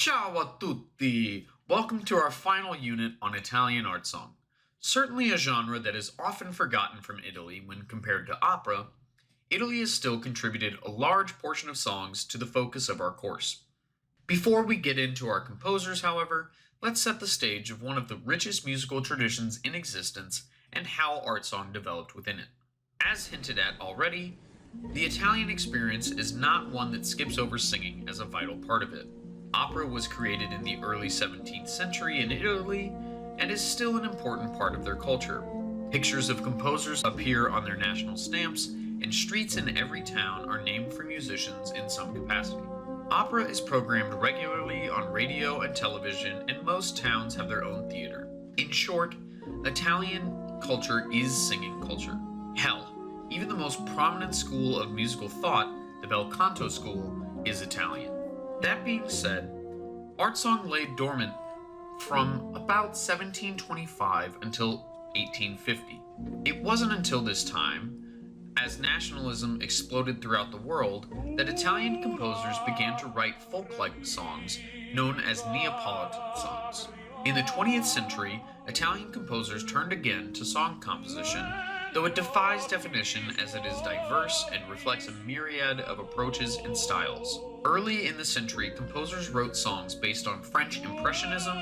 Ciao a tutti! Welcome to our final unit on Italian art song. Certainly a genre that is often forgotten from Italy when compared to opera, Italy has still contributed a large portion of songs to the focus of our course. Before we get into our composers, however, let's set the stage of one of the richest musical traditions in existence and how art song developed within it. As hinted at already, the Italian experience is not one that skips over singing as a vital part of it. Opera was created in the early 17th century in Italy and is still an important part of their culture. Pictures of composers appear on their national stamps, and streets in every town are named for musicians in some capacity. Opera is programmed regularly on radio and television, and most towns have their own theater. In short, Italian culture is singing culture. Hell, even the most prominent school of musical thought, the Bel Canto School, is Italian. That being said, art song lay dormant from about 1725 until 1850. It wasn't until this time, as nationalism exploded throughout the world, that Italian composers began to write folk-like songs known as Neapolitan songs. In the 20th century, Italian composers turned again to song composition, though it defies definition as it is diverse and reflects a myriad of approaches and styles. Early in the century, composers wrote songs based on French Impressionism,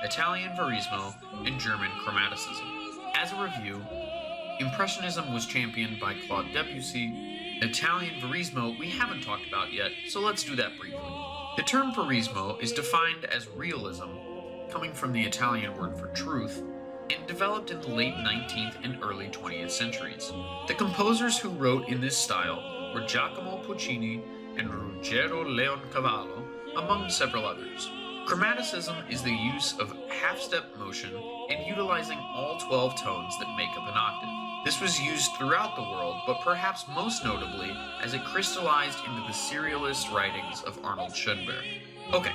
Italian Verismo, and German Chromaticism. As a review, Impressionism was championed by Claude Debussy. Italian Verismo we haven't talked about yet, so let's do that briefly. The term Verismo is defined as realism, coming from the Italian word for truth, and developed in the late 19th and early 20th centuries. The composers who wrote in this style were Giacomo Puccini and Ruggero Leoncavallo, among several others. Chromaticism is the use of half-step motion and utilizing all 12 tones that make up an octave. This was used throughout the world, but perhaps most notably as it crystallized into the serialist writings of Arnold Schoenberg. Okay,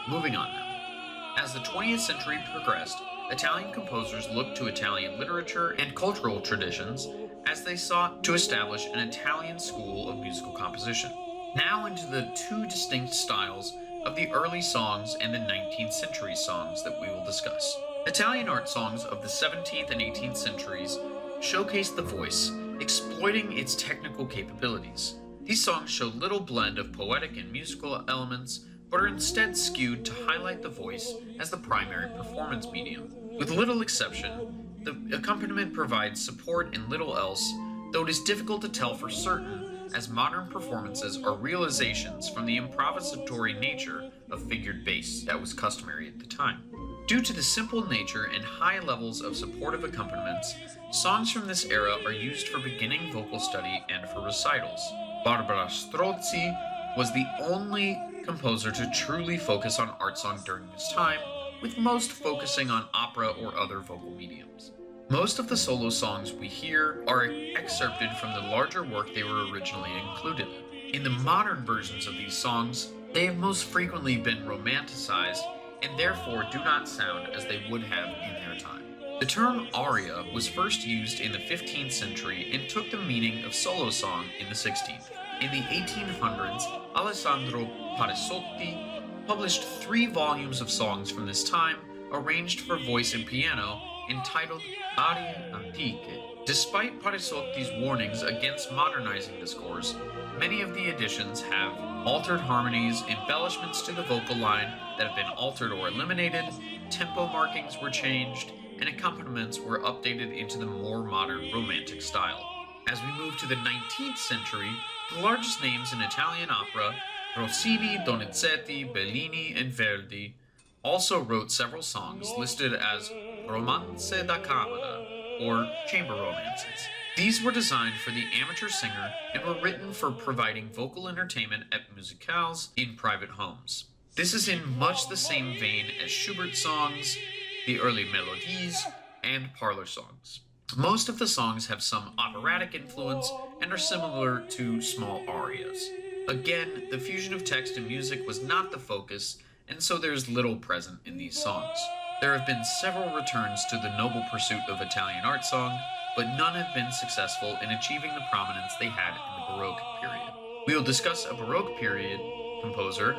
moving on now. As the 20th century progressed, Italian composers looked to Italian literature and cultural traditions as they sought to establish an Italian school of musical composition. Now into the two distinct styles of the early songs and the 19th century songs that we will discuss. Italian art songs of the 17th and 18th centuries showcase the voice, exploiting its technical capabilities. These songs show little blend of poetic and musical elements, but are instead skewed to highlight the voice as the primary performance medium. With little exception, the accompaniment provides support and little else, though it is difficult to tell for certain, as modern performances are realizations from the improvisatory nature of figured bass that was customary at the time. Due to the simple nature and high levels of supportive accompaniments, songs from this era are used for beginning vocal study and for recitals. Barbara Strozzi was the only composer to truly focus on art song during this time, with most focusing on opera or other vocal mediums. Most of the solo songs we hear are excerpted from the larger work they were originally included in. In the modern versions of these songs, they have most frequently been romanticized and therefore do not sound as they would have in their time. The term aria was first used in the 15th century and took the meaning of solo song in the 16th. In the 1800s, Alessandro Parisotti published 3 volumes of songs from this time, arranged for voice and piano, entitled Arie Antiche. Despite Parisotti's warnings against modernizing the scores, many of the editions have altered harmonies, embellishments to the vocal line that have been altered or eliminated, tempo markings were changed, and accompaniments were updated into the more modern romantic style. As we move to the 19th century, the largest names in Italian opera, Rossini, Donizetti, Bellini, and Verdi, also wrote several songs listed as romanze da camera, or chamber romances. These were designed for the amateur singer and were written for providing vocal entertainment at musicales in private homes. This is in much the same vein as Schubert songs, the early melodies, and parlor songs. Most of the songs have some operatic influence and are similar to small arias. Again, the fusion of text and music was not the focus, and so there's little present in these songs. There have been several returns to the noble pursuit of Italian art song, but none have been successful in achieving the prominence they had in the Baroque period. We will discuss a Baroque period composer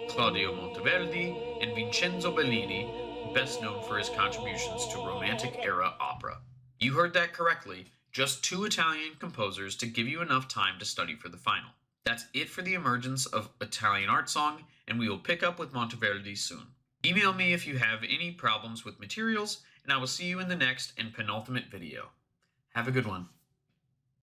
Claudio Monteverdi, and Vincenzo Bellini, best known for his contributions to Romantic era opera. You heard that correctly, just two Italian composers to give you enough time to study for the final. That's it for the emergence of Italian art song, and we will pick up with Monteverdi soon. Email me if you have any problems with materials, and I will see you in the next and penultimate video. Have a good one.